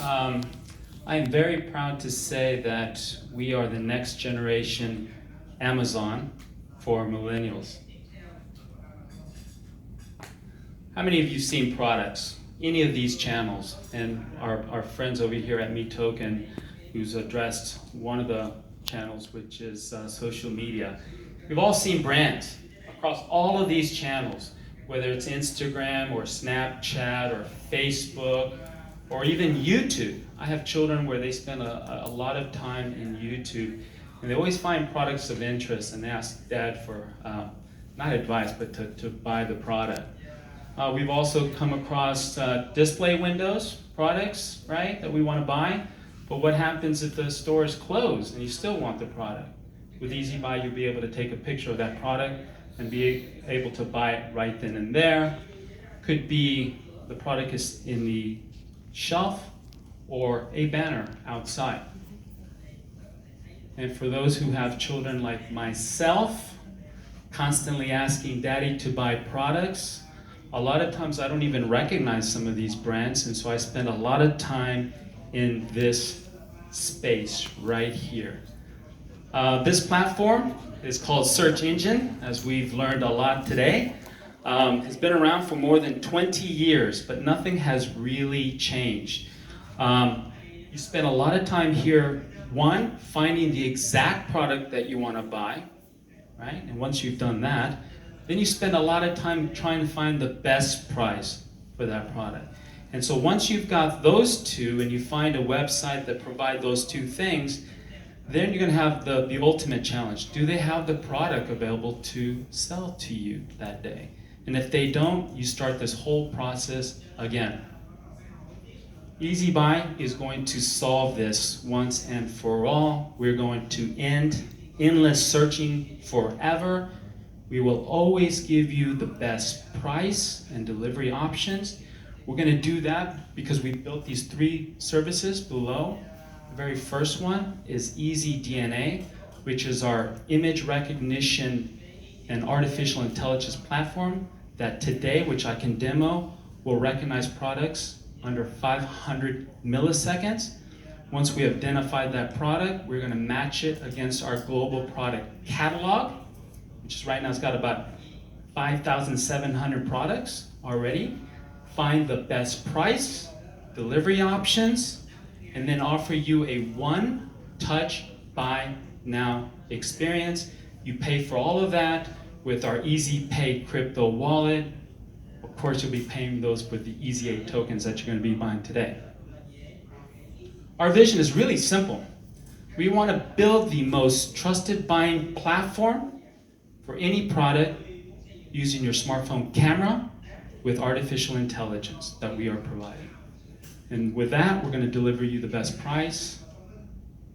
Um, I am very proud to say that we are the next generation Amazon for millennials. How many of you seen products, any of these channels? And our friends over here at MeToken, who's addressed one of the channels, which is social media. We've all seen brands across all of these channels, whether it's Instagram or Snapchat or Facebook or even YouTube. I have children where they spend a lot of time in YouTube, and they always find products of interest and they ask Dad for, not advice, but to buy the product. We've also come across display windows products, right, that we want to buy. But what happens if the store is closed and you still want the product? With EZeeBUY, you'll be able to take a picture of that product and be able to buy it right then and there. Could be the product is in the shelf or a banner outside. And for those who have children like myself, constantly asking Daddy to buy products, a lot of times I don't even recognize some of these brands, and so I spend a lot of time in this space right here. This platform is called Search Engine, as we've learned a lot today. It's been around for more than 20 years, but nothing has really changed. You spend a lot of time here, one, finding the exact product that you want to buy, right? And once you've done that, then you spend a lot of time trying to find the best price for that product. And so once you've got those two and you find a website that provides those two things, then you're going to have the ultimate challenge. Do they have the product available to sell to you that day? And if they don't, you start this whole process again. EZeeBUY is going to solve this once and for all. We're going to end endless searching forever. We will always give you the best price and delivery options. We're going to do that because we built these 3 services below. The very first one is EZDNA, which is our image recognition and artificial intelligence platform that today, which I can demo, will recognize products under 500 milliseconds. Once we have identified that product, we're going to match it against our global product catalog, which is right now it's got about 5,700 products already. Find the best price, delivery options, and then offer you a one-touch buy now experience. You pay for all of that with our EZPay crypto wallet. Of course, you'll be paying those with the EZA tokens that you're going to be buying today. Our vision is really simple. We want to build the most trusted buying platform for any product using your smartphone camera with artificial intelligence that we are providing. And with that, we're going to deliver you the best price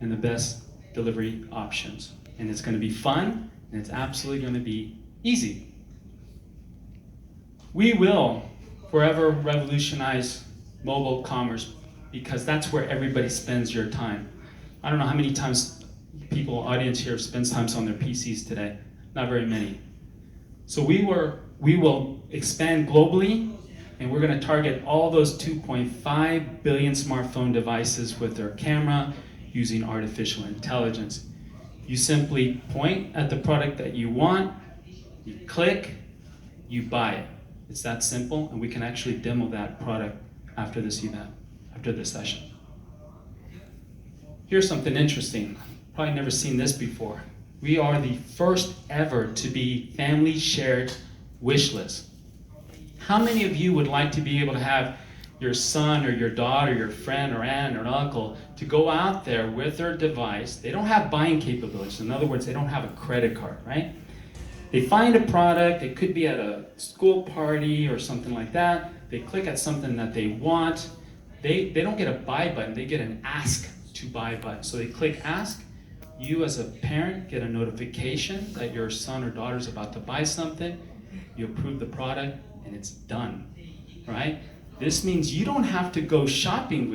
and the best delivery options. And it's going to be fun, and it's absolutely going to be easy. We will forever revolutionize mobile commerce because that's where everybody spends your time. I don't know how many times people, audience here, spends time on their PCs today. Not very many. So we will expand globally, and we're going to target all those 2.5 billion smartphone devices with their camera using artificial intelligence. You simply point at the product that you want, you click, you buy it. It's that simple, and we can actually demo that product after this event, after this session. Here's something interesting. Probably never seen this before. We are the first ever to be family shared wish list. How many of you would like to be able to have your son or your daughter, your friend or aunt or uncle to go out there with their device? They don't have buying capabilities. In other words, they don't have a credit card, right? They find a product, it could be at a school party or something like that. They click at something that they want. They don't get a buy button, they get an ask to buy button. So they click ask. You as a parent get a notification that your son or daughter is about to buy something. You approve the product and it's done, right? This means you don't have to go shopping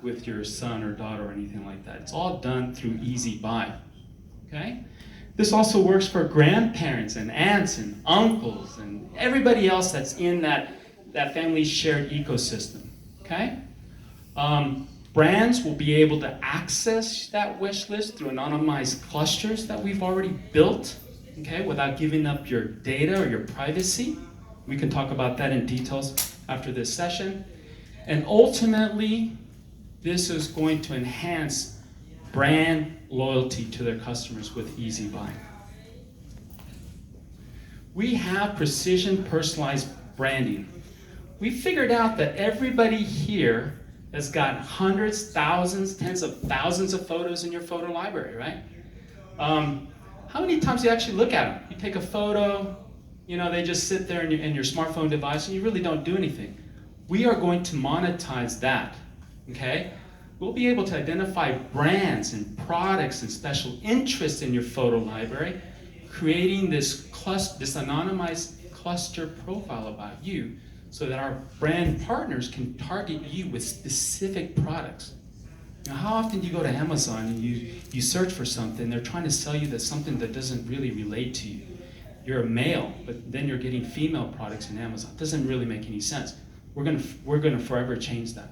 with your son or daughter or anything like that. It's all done through EZeeBUY, okay? This also works for grandparents and aunts and uncles and everybody else that's in that family shared ecosystem, okay? Brands will be able to access that wish list through anonymized clusters that we've already built, okay, without giving up your data or your privacy. We can talk about that in details after this session. And ultimately, this is going to enhance brand loyalty to their customers with EZeeBUY. We have precision personalized branding. We figured out that everybody here has got hundreds, thousands, tens of thousands of photos in your photo library, right? How many times do you actually look at them? You take a photo, you know, they just sit there in your smartphone device and you really don't do anything. We are going to monetize that, okay? We'll be able to identify brands and products and special interests in your photo library, creating this anonymized cluster profile about you so that our brand partners can target you with specific products. Now, how often do you go to Amazon and you search for something, they're trying to sell you something that doesn't really relate to you. You're a male, but then you're getting female products in Amazon. It doesn't really make any sense. We're gonna forever change that.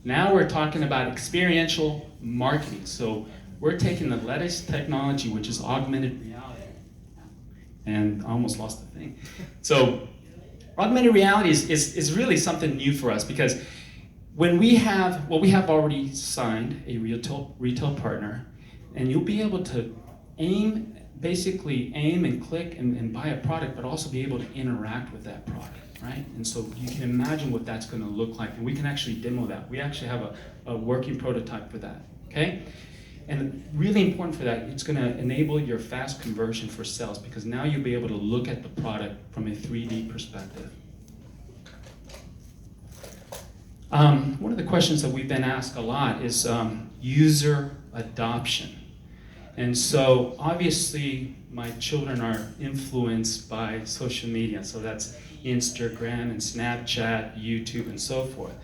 Now we're talking about experiential marketing. So we're taking the latest technology, which is augmented reality. And I almost lost the thing. So augmented reality is really something new for us, because when we have already signed a retail partner, and you'll be able to basically aim and click and buy a product, but also be able to interact with that product. Right? And so you can imagine what that's going to look like, and we can actually demo that. We actually have a working prototype for that, okay? And really important for that, it's going to enable your fast conversion for sales, because now you'll be able to look at the product from a 3D perspective. One of the questions that we've been asked a lot is user adoption. And so obviously my children are influenced by social media, so that's Instagram and Snapchat, YouTube, and so forth.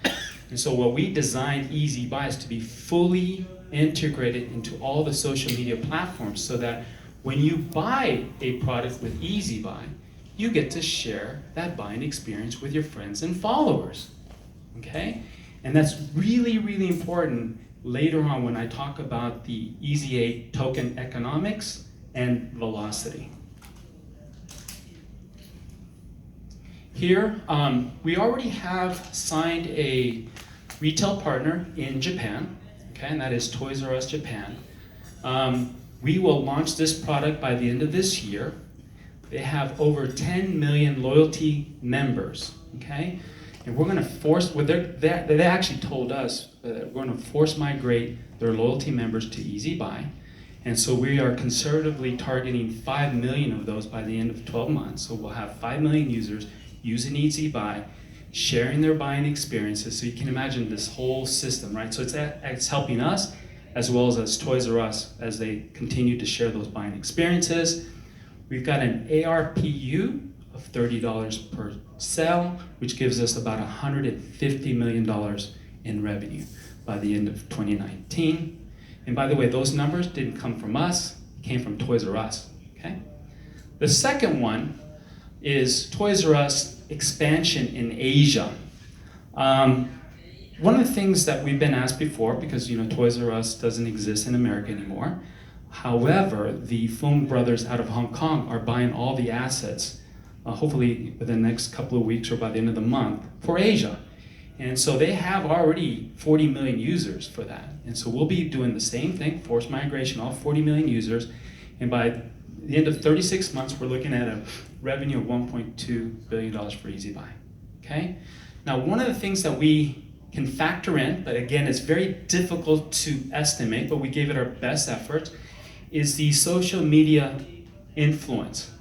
And so what we designed EZeeBUY is to be fully integrated into all the social media platforms, so that when you buy a product with EZeeBUY, you get to share that buying experience with your friends and followers, okay? And that's really, really important later on when I talk about the EZA token economics and velocity. Here, we already have signed a retail partner in Japan, okay, and that is Toys R Us Japan. We will launch this product by the end of this year. They have over 10 million loyalty members, okay? And we're gonna they actually told us that we're gonna force migrate their loyalty members to EZeeBUY. And so we are conservatively targeting 5 million of those by the end of 12 months. So we'll have 5 million users using EZeeBUY, sharing their buying experiences. So you can imagine this whole system, right? So it's helping us as well as Toys R Us as they continue to share those buying experiences. We've got an ARPU of $30 per sale, which gives us about $150 million in revenue by the end of 2019. And by the way, those numbers didn't come from us, it came from Toys R Us, okay? The second one is Toys R Us expansion in Asia. One of the things that we've been asked before, because Toys R Us doesn't exist in America anymore, however, the Fung brothers out of Hong Kong are buying all the assets, hopefully within the next couple of weeks or by the end of the month, for Asia. And so they have already 40 million users for that. And so we'll be doing the same thing, forced migration, all 40 million users. And by the end of 36 months, we're looking at a revenue of $1.2 billion for EZeeBUY, okay? Now, one of the things that we can factor in, but again, it's very difficult to estimate, but we gave it our best effort, is the social media influence,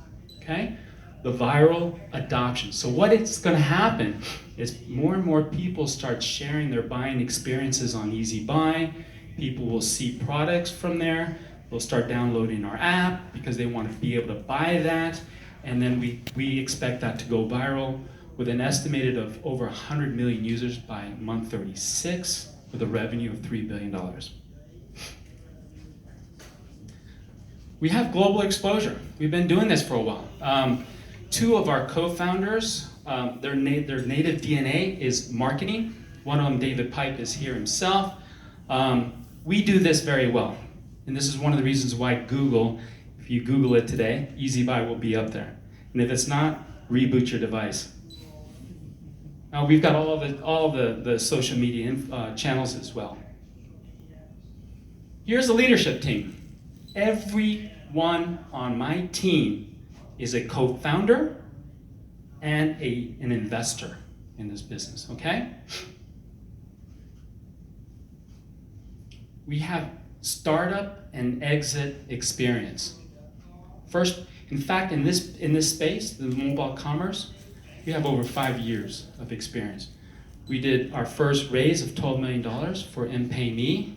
okay? The viral adoption. So what it's gonna happen is more and more people start sharing their buying experiences on EZeeBUY. People will see products from there. They'll start downloading our app because they want to be able to buy that. And then we expect that to go viral with an estimated of over 100 million users by month 36 with a revenue of $3 billion. We have global exposure. We've been doing this for a while. Two of our co-founders their native DNA is marketing. One of them, David Pipe, is here himself. We do this very well. And this is one of the reasons why Google, if you Google it today, EZeeBUY will be up there. And if it's not, reboot your device. Now we've got all the social media channels as well. Here's the leadership team. Everyone on my team is a co-founder and an investor in this business, okay? We have startup and exit experience. First, in fact, in this space, the mobile commerce, we have over 5 years of experience. We did our first raise of $12 million for MPayMe.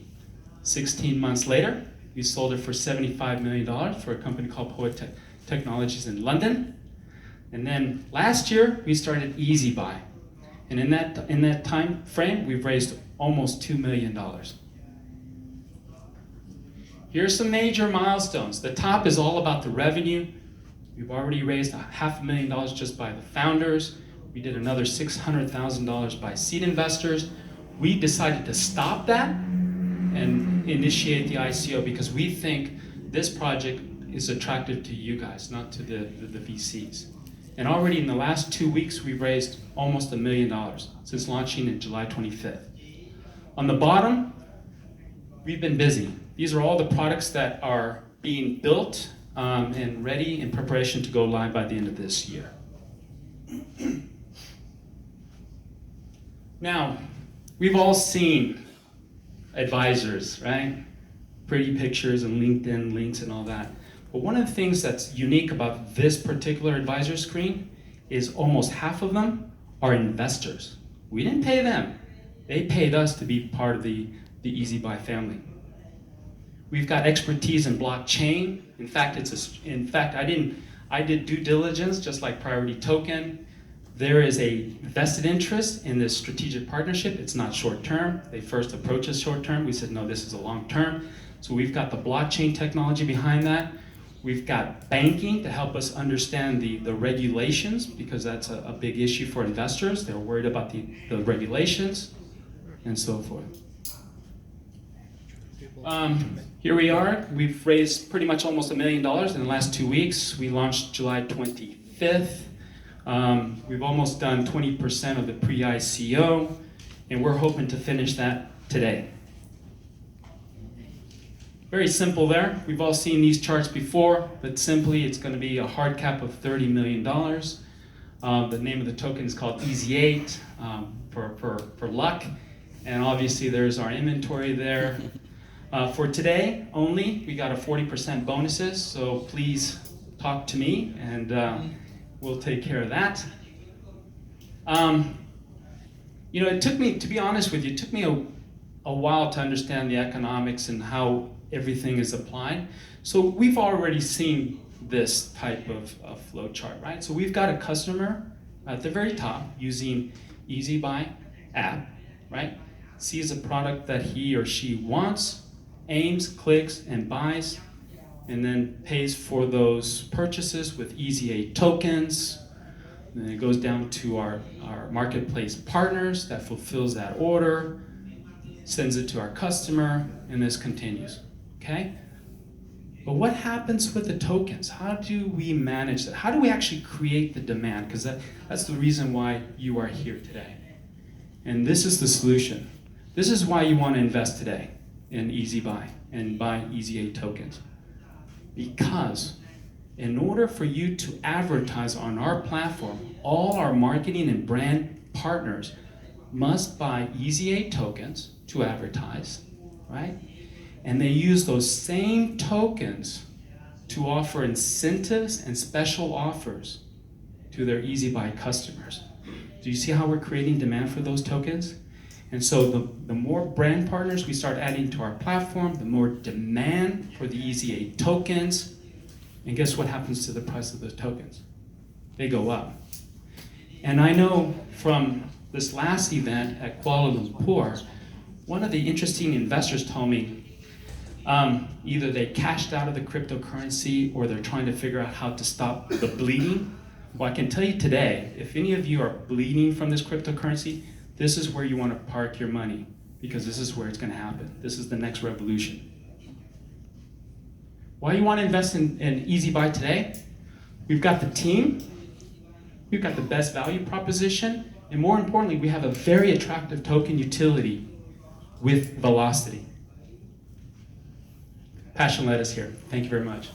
16 months later, we sold it for $75 million for a company called Poet Technologies in London. And then last year, we started EZeeBUY. And in that time frame, we've raised almost $2 million. Here's some major milestones. The top is all about the revenue. We've already raised $500,000 just by the founders. We did another $600,000 by seed investors. We decided to stop that and initiate the ICO because we think this project is attractive to you guys, not to the VCs. And already in the last 2 weeks, we've raised almost $1 million since launching in July 25th. On the bottom, we've been busy. These are all the products that are being built and ready in preparation to go live by the end of this year. Now, we've all seen advisors, right? Pretty pictures and LinkedIn links and all that. But one of the things that's unique about this particular advisor screen is almost half of them are investors. We didn't pay them. They paid us to be part of the EZeeBUY family. We've got expertise in blockchain. In fact, I did due diligence, just like Priority Token. There is a vested interest in this strategic partnership. It's not short term. They first approached us short term. We said, no, this is a long term. So we've got the blockchain technology behind that. We've got banking to help us understand the regulations, because that's a big issue for investors. They're worried about the regulations and so forth. Here we are. We've raised pretty much almost $1 million in the last 2 weeks. We launched July 25th. We've almost done 20% of the pre-ICO, and we're hoping to finish that today. Very simple there. We've all seen these charts before, but simply it's going to be a hard cap of $30 million. The name of the token is called EZE8 for luck, and obviously there's our inventory there. For today only, we got a 40% bonuses, so please talk to me and we'll take care of that. It took me, to be honest with you, it took me a while to understand the economics and how everything is applied. So we've already seen this type of flow chart, right? So we've got a customer at the very top using EZeeBUY app, right? Sees a product that he or she wants, aims, clicks, and buys, and then pays for those purchases with EZeeBUY tokens. And then it goes down to our marketplace partners that fulfills that order, sends it to our customer, and this continues, okay? But what happens with the tokens? How do we manage that? How do we actually create the demand? Because that's the reason why you are here today. And this is the solution. This is why you want to invest today in EZeeBUY and buy EZeeBUY tokens. Because in order for you to advertise on our platform, all our marketing and brand partners must buy EZeeBUY tokens to advertise, right? And they use those same tokens to offer incentives and special offers to their EZeeBUY customers. Do you see how we're creating demand for those tokens? And so the more brand partners we start adding to our platform, the more demand for the EZeeBUY tokens. And guess what happens to the price of those tokens? They go up. And I know from this last event at Kuala Lumpur, one of the interesting investors told me either they cashed out of the cryptocurrency or they're trying to figure out how to stop the bleeding Well, I can tell you today, if any of you are bleeding from this cryptocurrency, this is where you want to park your money, because this is where it's going to happen. This is the next revolution. Why you want to invest in EZeeBUY today? We've got the team, we've got the best value proposition, and more importantly, we have a very attractive token utility with velocity. Passion led us here. Thank you very much.